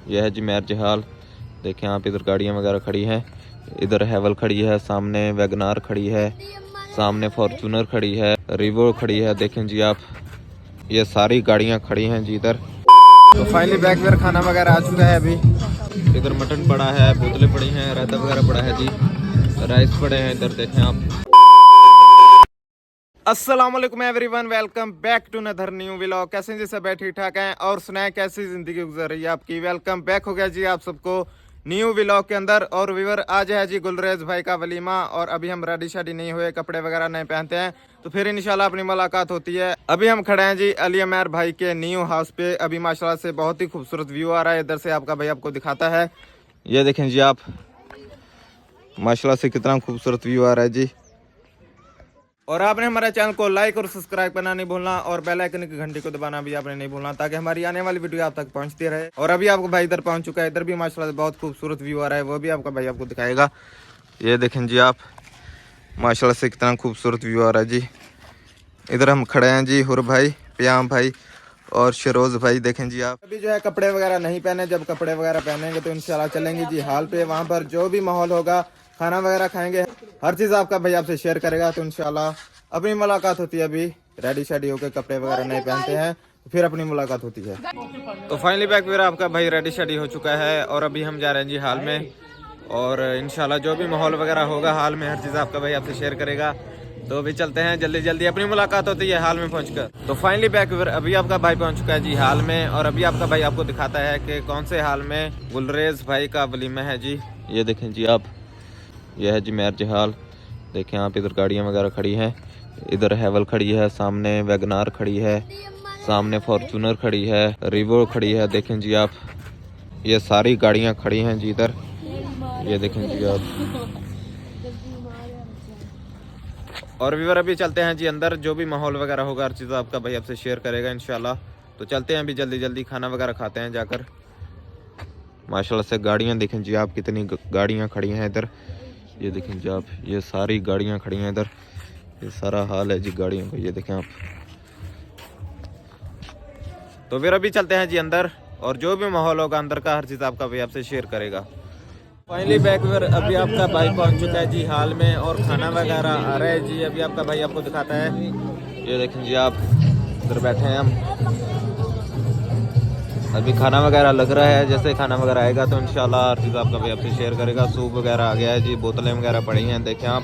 यह है जी marriage hall. देखें आप, इधर गाड़ियाँ वगैरह खड़ी हैं, इधर हैवल खड़ी है, सामने वैगनार खड़ी है, सामने फॉर्चूनर खड़ी है, रिवो खड़ी है। देखें जी आप, ये सारी गाड़ियाँ खड़ी हैं जी इधर। तो फाइनली बैक वेयर खाना वगैरह आ चुका है अभी। इधर मटन पड़ा है, बोतलें पड़ी हैं, रायता वगैरह पड़ा है जी, राइस पड़े हैं इधर। देखें आप। अस्सलाम वालेकुम everyone, welcome back to another new vlog. कैसे जी सब ठीक ठाक हैं और सुनाएं कैसी ज़िंदगी गुजर रही है आपकी। वेलकम बैक हो गया जी आप सबको न्यू व्लॉग के अंदर। और व्यूवर, आज है जी गुलरेज भाई का वलीमा और अभी हम रेडी शादी नहीं हुए, कपड़े वगैरह नहीं पहनते हैं, तो फिर इंशाल्लाह अपनी मुलाकात होती है। अभी हम खड़े हैं जी अली अमेर भाई के न्यू हाउस पे। अभी माशाल्लाह से बहुत ही खूबसूरत व्यू आ रहा है इधर से, आपका भाई आपको दिखाता है। ये देखें जी आप, माशाल्लाह से कितना खूबसूरत व्यू आ रहा है जी। और आपने हमारे चैनल को लाइक और सब्सक्राइब करना नहीं भूलना और बेल आइकन की घंटी को दबाना भी आपने नहीं भूलना, ताकि हमारी आने वाली वीडियो आप तक पहुंचती रहे। और अभी आपको भाई इधर पहुंच चुका है, इधर भी माशाल्लाह बहुत खूबसूरत व्यू आ रहा है, वो भी आपका भाई आपको दिखाएगा। ये देखें जी आप, माशाल्लाह से कितना खूबसूरत व्यू आ रहा है जी। इधर हम खड़े हैं जी हुर भाई, प्याम भाई और शरोज भाई। देखें जी आप, अभी जो है कपड़े वगैरह नहीं पहने, जब कपड़े वगैरह पहनेंगे तो इंशाल्लाह चलेंगे जी हाल पे। वहाँ पर जो भी माहौल होगा, खाना वगैरह खाएंगे, हर चीज़ आपका भाई आपसे शेयर करेगा। तो इंशाल्लाह अपनी मुलाकात होती है। अभी रेडी शेडी होकर कपड़े वगैरह नहीं पहनते हैं, तो फिर अपनी मुलाकात होती है। तो फाइनली बैक मेरा आपका भाई रेडी शेडी हो चुका है और अभी हम जा रहे हैं जी हाल में। और इंशाल्लाह जो भी माहौल वगैरह होगा हाल में, हर चीज़ आपका भाई आपसे शेयर करेगा। तो अभी चलते हैं, जल्दी जल्दी अपनी मुलाकात होती है हाल में पहुंचकर। तो फाइनली बैक अभी आपका भाई पहुंच चुका है जी हाल में। और अभी आपका भाई आपको दिखाता है कि कौन से हाल में गुलरेज भाई का वलीमा है जी। ये देखें जी आप, यह है जी मैरिज हॉल। देखें आप, इधर गाड़ियाँ वगैरह खड़ी हैं, इधर हैवल खड़ी है, सामने वैगनार खड़ी है, सामने फॉर्चूनर खड़ी है, रिवो खड़ी है। देखें जी आप, ये सारी गाड़ियाँ खड़ी हैं जी इधर। ये देखें जी आप। और व्यूअर अभी चलते हैं जी अंदर, जो भी माहौल वगैरह होगा हर चीज़ आपका भाई आपसे शेयर करेगा इंशाल्लाह। तो चलते हैं अभी जल्दी जल्दी, खाना वगैरह खाते हैं जाकर। माशाल्लाह से गाड़ियाँ देखें जी आप, कितनी गाड़ियाँ खड़ी हैं इधर। ये देखें जी आप, ये सारी गाड़ियाँ खड़ी हैं इधर, ये सारा हाल है जी गाड़ियों का। ये देखें आप। तो फिर अभी चलते हैं जी अंदर, और जो भी माहौल होगा अंदर का हर चीज़ आपका भाई आपसे शेयर करेगा। फाइनली बैक वेयर अभी आपका भाई पहुंच चुका है जी हाल में, और खाना वगैरह आ रहा है जी। अभी आपका भाई आपको दिखाता है। ये देखें जी आप, इधर बैठे हैं हम, अभी खाना वगैरह लग रहा है। जैसे खाना वगैरह आएगा तो इंशाल्लाह हर चीज़ आपका भाई आपसे शेयर करेगा। सूप वगैरह आ गया है जी, बोतलें वगैरह पड़ी हैं, देखें आप।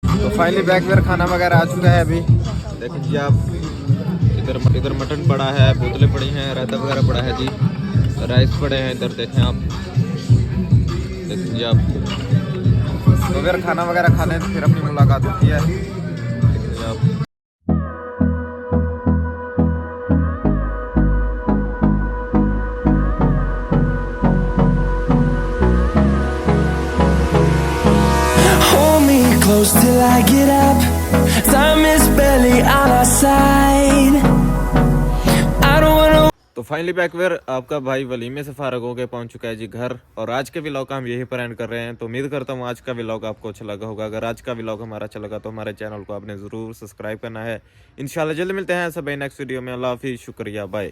तो फाइनली बैक वेयर खाना वगैरह आ चुका है अभी। देखें जी आप, इधर मटन पड़ा है, बोतलें पड़ी हैं, रायता वगैरह पड़ा है जी, राइस पड़े हैं इधर। देखें आप, देखें जी आप। तो फिर खाना वगैरह खा लें तो फिर अपनी मुलाकात होती है। देखें जी आप। Hold me close till I get up. Time is barely on our side. I don't wanna. तो फाइनली बैकवेयर आपका भाई वलीमे से फारग होकर पहुंच चुका है जी घर। और आज के व्लॉग का हम यही पर एंड कर रहे हैं। तो उम्मीद करता हूं आज का व्लॉग आपको अच्छा लगा होगा। अगर आज का व्लॉग हमारा अच्छा लगा तो हमारे चैनल को आपने ज़रूर सब्सक्राइब करना है। इंशाल्लाह जल्द मिलते हैं सब नेक्स्ट वीडियो में। अल्लाह हाफिज़, शुक्रिया, बाय।